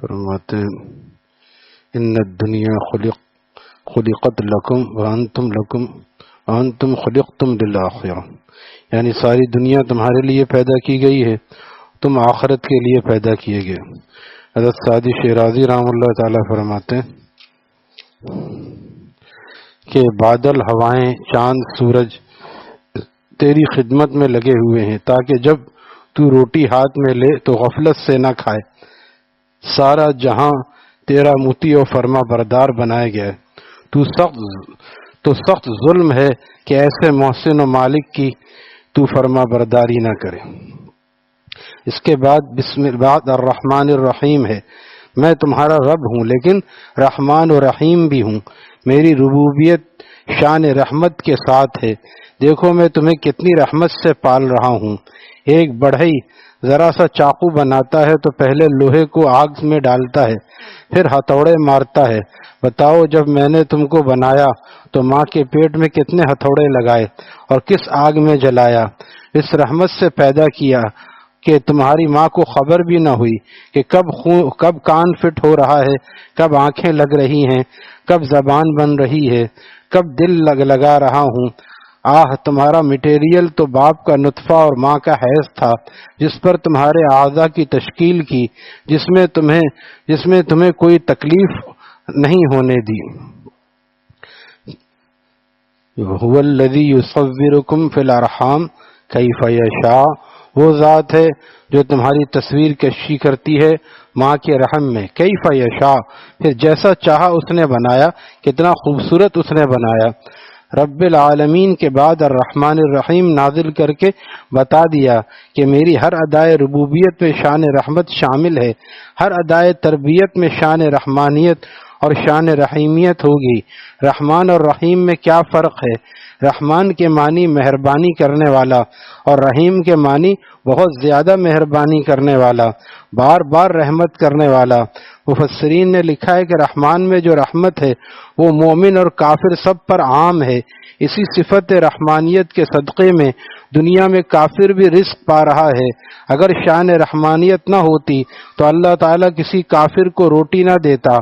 فرماتے ہیں ان الدنیا خلقت لکم وانتم خلقتم للآخرہ، یعنی ساری دنیا تمہارے لیے پیدا کی گئی ہے، تم آخرت کے لیے پیدا کیے گئے۔ حضرت سعدی شیرازی رحمۃ اللہ تعالی فرماتے ہیں کہ بادل، ہوائیں، چاند، سورج تیری خدمت میں لگے ہوئے ہیں تاکہ جب تو روٹی ہاتھ میں لے تو غفلت سے نہ کھائے۔ سارا جہاں تیرا مطیع و فرما بردار بنایا گیا ہے، تو سخت ظلم ہے کہ ایسے محسن و مالک کی تو فرما برداری نہ کرے۔ اس کے بعد الرحمن الرحیم ہے، میں تمہارا رب ہوں لیکن رحمان و رحیم بھی ہوں، میری ربوبیت شان رحمت کے ساتھ ہے، دیکھو میں تمہیں کتنی رحمت سے پال رہا ہوں۔ ایک بڑھئی ذرا سا چاقو بناتا ہے تو پہلے لوہے کو آگ میں ڈالتا ہے، پھر ہتھوڑے مارتا ہے۔ بتاؤ جب میں نے تم کو بنایا تو ماں کے پیٹ میں کتنے ہتھوڑے لگائے اور کس آگ میں جلایا۔ اس رحمت سے پیدا کیا کہ تمہاری ماں کو خبر بھی نہ ہوئی کہ کب کان فٹ ہو رہا ہے، کب آنکھیں لگ رہی ہیں، کب زبان بن رہی ہے، کب دل لگا رہا ہوں۔ تمہارا مٹیریل تو باپ کا نطفہ اور ماں کا حیض تھا، جس پر تمہارے اعضاء کی تشکیل کی، جس میں تمہیں کوئی تکلیف نہیں ہونے دی۔ هو الذی یصورکم فی الارحام کیف یشاء، وہ ذات ہے جو تمہاری تصویر کشی کرتی ہے ماں کے رحم میں، کیف یشاء، پھر جیسا چاہا اس نے بنایا، کتنا خوبصورت اس نے بنایا۔ رب العالمین کے بعد الرحمن الرحیم نازل کر کے بتا دیا کہ میری ہر ادائے ربوبیت میں شان رحمت شامل ہے، ہر ادائے تربیت میں شان رحمانیت اور شان رحیمیت ہوگی۔ رحمان اور رحیم میں کیا فرق ہے؟ رحمان کے معنی مہربانی کرنے والا اور رحیم کے معنی بہت زیادہ مہربانی کرنے والا، بار بار رحمت کرنے والا۔ مفسرین نے لکھا ہے کہ رحمان میں جو رحمت ہے وہ مومن اور کافر سب پر عام ہے۔ اسی صفت رحمانیت کے صدقے میں دنیا میں کافر بھی رزق پا رہا ہے۔ اگر شان رحمانیت نہ ہوتی تو اللہ تعالیٰ کسی کافر کو روٹی نہ دیتا۔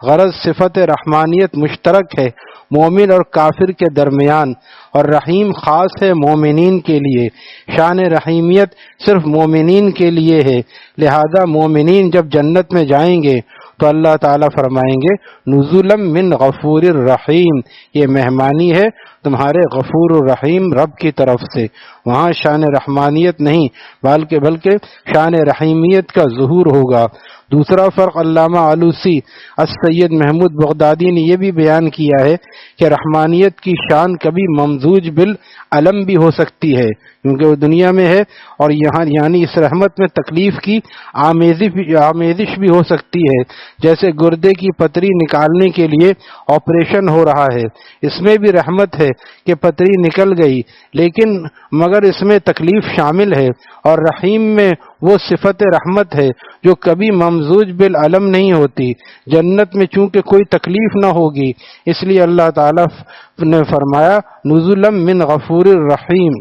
غرض صفت رحمانیت مشترک ہے مومن اور کافر کے درمیان، اور رحیم خاص ہے مومنین کے لیے۔ شان رحیمیت صرف مومنین کے لیے ہے، لہذا مومنین جب جنت میں جائیں گے تو اللہ تعالیٰ فرمائیں گے نزلا من غفور الرحیم، یہ مہمانی ہے تمہارے غفور الرحیم رب کی طرف سے۔ وہاں شان رحمانیت نہیں بلکہ شان رحیمیت کا ظہور ہوگا۔ دوسرا فرق علامہ آلوسی السید محمود بغدادی نے یہ بھی بیان کیا ہے کہ رحمانیت کی شان کبھی ممزوج بالعلم بھی ہو سکتی ہے، کیونکہ وہ دنیا میں ہے، اور یہاں یعنی اس رحمت میں تکلیف کی آمیزش بھی ہو سکتی ہے، جیسے گردے کی پتری نکالنے کے لیے آپریشن ہو رہا ہے، اس میں بھی رحمت ہے کہ پتری نکل گئی، لیکن مگر اس میں تکلیف شامل ہے۔ اور رحیم میں وہ صفت رحمت ہے جو کبھی ممزوج بالعلم نہیں ہوتی۔ جنت میں چونکہ کوئی تکلیف نہ ہوگی، اس لیے اللہ تعالیٰ نے فرمایا نزلا من غفور الرحیم،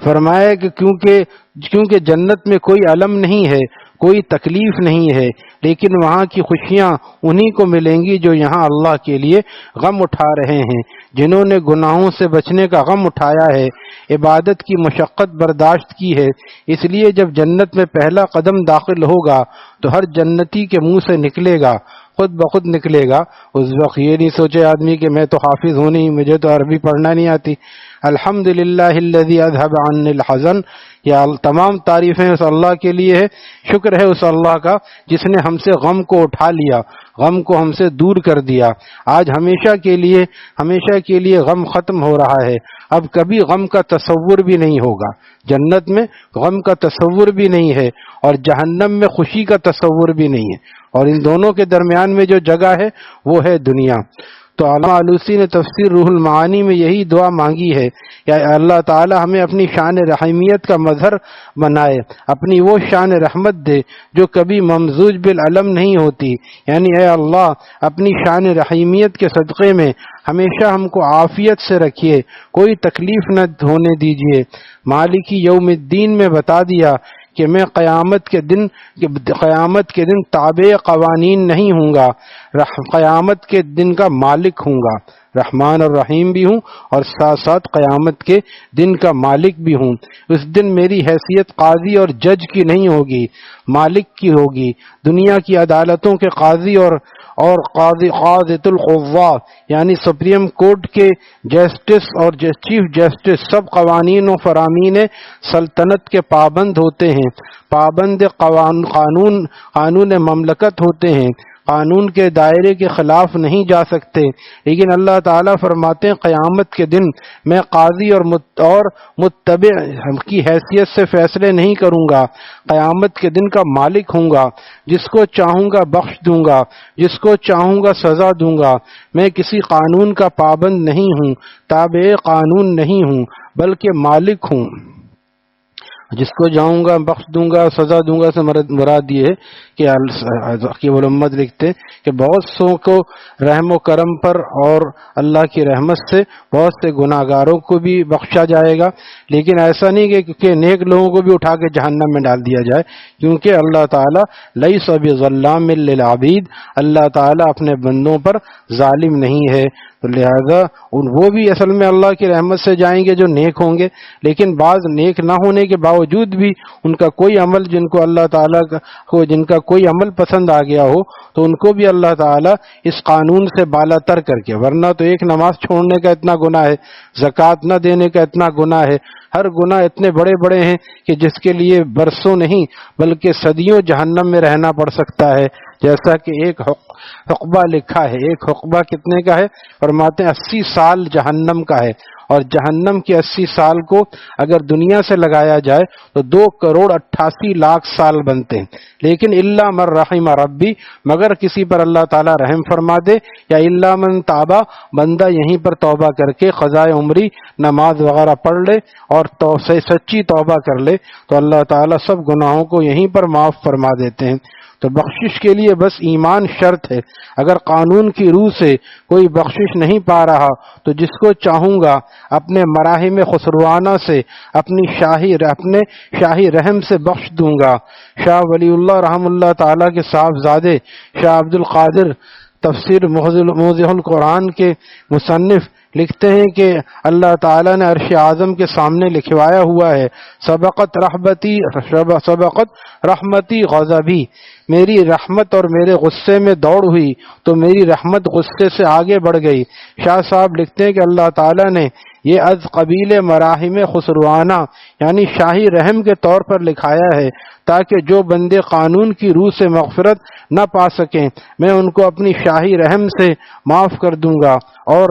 فرمایا کہ کیونکہ جنت میں کوئی علم نہیں ہے، کوئی تکلیف نہیں ہے، لیکن وہاں کی خوشیاں انہی کو ملیں گی جو یہاں اللہ کے لیے غم اٹھا رہے ہیں، جنہوں نے گناہوں سے بچنے کا غم اٹھایا ہے، عبادت کی مشقت برداشت کی ہے۔ اس لیے جب جنت میں پہلا قدم داخل ہوگا تو ہر جنتی کے منہ سے نکلے گا، خود بخود نکلے گا۔ اس وقت یہ نہیں سوچے آدمی کہ میں تو حافظ ہوں نہیں، مجھے تو عربی پڑھنا نہیں آتی۔ الحمدللہ الذی اذھب عنی الحزن، یا تمام تعریفیں اس اللہ کے لیے ہے، شکر ہے اس اللہ کا جس نے ہم سے غم کو اٹھا لیا، غم کو ہم سے دور کر دیا۔ آج ہمیشہ کے لیے غم ختم ہو رہا ہے، اب کبھی غم کا تصور بھی نہیں ہوگا۔ جنت میں غم کا تصور بھی نہیں ہے، اور جہنم میں خوشی کا تصور بھی نہیں ہے، اور ان دونوں کے درمیان میں جو جگہ ہے وہ ہے دنیا۔ تو علامہ آلوسی نے تفسیر روح المعانی میں یہی دعا مانگی ہے کہ اللہ تعالی ہمیں اپنی شان رحیمیت کا مظہر بنائے، اپنی وہ شان رحمت دے جو کبھی ممزوج بالعلم نہیں ہوتی، یعنی اے اللہ اپنی شان رحیمیت کے صدقے میں ہمیشہ ہم کو عافیت سے رکھیے، کوئی تکلیف نہ ہونے دیجیے۔ مالکی یوم الدین میں بتا دیا کہ میں قیامت کے دن تابع قوانین نہیں ہوں گا، قیامت کے دن کا مالک ہوں گا، رحمان اور رحیم بھی ہوں اور ساتھ ساتھ قیامت کے دن کا مالک بھی ہوں۔ اس دن میری حیثیت قاضی اور جج کی نہیں ہوگی، مالک کی ہوگی۔ دنیا کی عدالتوں کے قاضی اور قاضی القضاء یعنی سپریم کورٹ کے جسٹس اور چیف جسٹس سب قوانین و فرامین سلطنت کے پابند ہوتے ہیں، پابند قانون مملکت ہوتے ہیں، قانون کے دائرے کے خلاف نہیں جا سکتے۔ لیکن اللہ تعالیٰ فرماتے ہیں قیامت کے دن میں قاضی اور متبع کی حیثیت سے فیصلے نہیں کروں گا، قیامت کے دن کا مالک ہوں گا، جس کو چاہوں گا بخش دوں گا، جس کو چاہوں گا سزا دوں گا۔ میں کسی قانون کا پابند نہیں ہوں، تابع قانون نہیں ہوں، بلکہ مالک ہوں، جس کو جاؤں گا بخش دوں گا، سزا دوں گا۔ سے مراد یہ ہے کہ علماء لکھتے ہیں کہ بہت سو کو رحم و کرم پر اور اللہ کی رحمت سے بہت سے گناہ گاروں کو بھی بخشا جائے گا، لیکن ایسا نہیں کہ نیک لوگوں کو بھی اٹھا کے جہنم میں ڈال دیا جائے، کیونکہ اللہ تعالیٰ لیس بظلام للعبید، اللہ تعالیٰ اپنے بندوں پر ظالم نہیں ہے، تو لہذا وہ بھی اصل میں اللہ کی رحمت سے جائیں گے جو نیک ہوں گے۔ لیکن بعض نیک نہ ہونے کے باوجود بھی ان کا کوئی عمل جن کا کوئی عمل پسند آ گیا ہو تو ان کو بھی اللہ تعالیٰ اس قانون سے بالا تر کر کے، ورنہ تو ایک نماز چھوڑنے کا اتنا گناہ ہے، زکوٰۃ نہ دینے کا اتنا گناہ ہے، ہر گناہ اتنے بڑے بڑے ہیں کہ جس کے لیے برسوں نہیں بلکہ صدیوں جہنم میں رہنا پڑ سکتا ہے۔ جیسا کہ ایک حقبہ لکھا ہے، ایک حقبہ کتنے کا ہے؟ فرماتے ہیں 80 سال جہنم کا ہے، اور جہنم کے 80 سال کو اگر دنیا سے لگایا جائے تو 2,88,00,000 سال بنتے ہیں۔ لیکن الا من رحم ربی، مگر کسی پر اللہ تعالیٰ رحم فرما دے، یا الا من تابا، بندہ یہیں پر توبہ کر کے قضائے عمری نماز وغیرہ پڑھ لے اور سچی توبہ کر لے تو اللہ تعالیٰ سب گناہوں کو یہیں پر معاف فرما دیتے ہیں۔ تو بخشش کے لیے بس ایمان شرط ہے۔ اگر قانون کی روح سے کوئی بخشش نہیں پا رہا تو جس کو چاہوں گا اپنے مراحم خسروانہ سے اپنے شاہی رحم سے بخش دوں گا۔ شاہ ولی اللہ رحم اللہ تعالیٰ کے صاحبزادے شاہ عبد القادر تفسیر موضح القرآن کے مصنف لکھتے ہیں کہ اللہ تعالیٰ نے عرش اعظم کے سامنے لکھوایا ہوا ہے، سبقت رحمتی غضبی، میری رحمت اور میرے غصے میں دوڑ ہوئی تو میری رحمت غصے سے آگے بڑھ گئی۔ شاہ صاحب لکھتے ہیں کہ اللہ تعالیٰ نے یہ از قبیل مراحم خسروانہ یعنی شاہی رحم کے طور پر لکھایا ہے تاکہ جو بندے قانون کی روح سے مغفرت نہ پا سکیں میں ان کو اپنی شاہی رحم سے معاف کر دوں گا۔ اور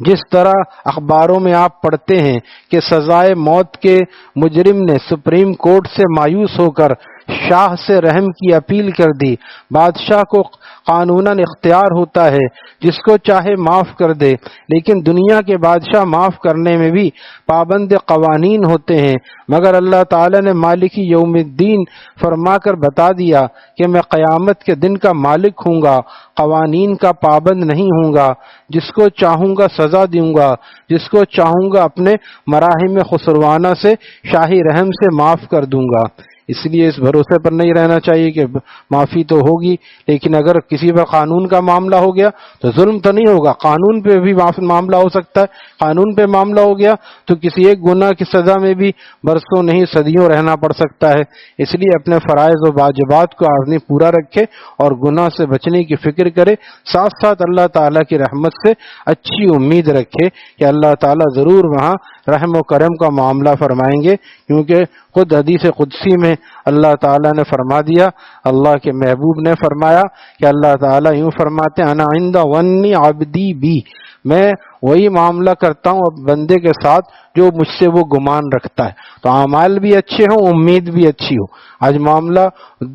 جس طرح اخباروں میں آپ پڑھتے ہیں کہ سزائے موت کے مجرم نے سپریم کورٹ سے مایوس ہو کر شاہ سے رحم کی اپیل کر دی، بادشاہ کو قانوناً اختیار ہوتا ہے جس کو چاہے معاف کر دے، لیکن دنیا کے بادشاہ معاف کرنے میں بھی پابند قوانین ہوتے ہیں، مگر اللہ تعالی نے مالک یوم الدین فرما کر بتا دیا کہ میں قیامت کے دن کا مالک ہوں گا، قوانین کا پابند نہیں ہوں گا، جس کو چاہوں گا سزا دوں گا، جس کو چاہوں گا اپنے مراحم خسروانہ سے شاہی رحم سے معاف کر دوں گا۔ اس لیے اس بھروسے پر نہیں رہنا چاہیے کہ معافی تو ہوگی، لیکن اگر کسی پر قانون کا معاملہ ہو گیا تو ظلم تو نہیں ہوگا، قانون پہ بھی معاملہ ہو سکتا ہے، قانون پہ معاملہ ہو گیا تو کسی ایک گناہ کی سزا میں بھی برسوں نہیں صدیوں رہنا پڑ سکتا ہے۔ اس لیے اپنے فرائض و واجبات کو آدمی پورا رکھے اور گناہ سے بچنے کی فکر کرے، ساتھ ساتھ اللہ تعالیٰ کی رحمت سے اچھی امید رکھے کہ اللہ تعالیٰ ضرور وہاں رحم و کرم کا معاملہ فرمائیں گے، کیونکہ خود حدیث قدسی میں اللہ تعالیٰ نے فرما دیا، اللہ کے محبوب نے فرمایا کہ اللہ تعالیٰ یوں فرماتے ہیں انا عند ظن عبدی بی، میں وہی معاملہ کرتا ہوں بندے کے ساتھ جو مجھ سے وہ گمان رکھتا ہے۔ تو اعمال بھی اچھے ہوں، امید بھی اچھی ہو۔ آج معاملہ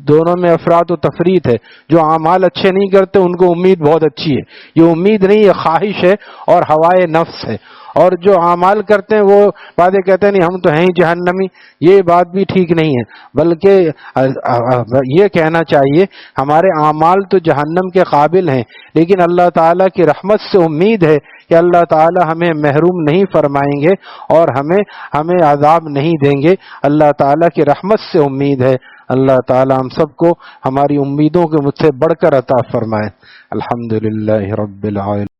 دونوں میں افراط و تفریط ہے، جو اعمال اچھے نہیں کرتے ان کو امید بہت اچھی ہے، یہ امید نہیں، یہ خواہش ہے اور ہوائے نفس ہے، اور جو اعمال کرتے ہیں وہ باتیں کہتے ہیں نہیں ہم تو ہیں ہی جہنمی، یہ بات بھی ٹھیک نہیں ہے، بلکہ یہ کہنا چاہیے ہمارے اعمال تو جہنم کے قابل ہیں، لیکن اللہ تعالیٰ کی رحمت سے امید ہے کہ اللہ تعالیٰ ہمیں محروم نہیں فرمائیں گے اور ہمیں عذاب نہیں دیں گے، اللہ تعالیٰ کی رحمت سے امید ہے۔ اللہ تعالیٰ ہم سب کو ہماری امیدوں کے مجھ سے بڑھ کر عطا فرمائے۔ الحمدللہ رب العالمین۔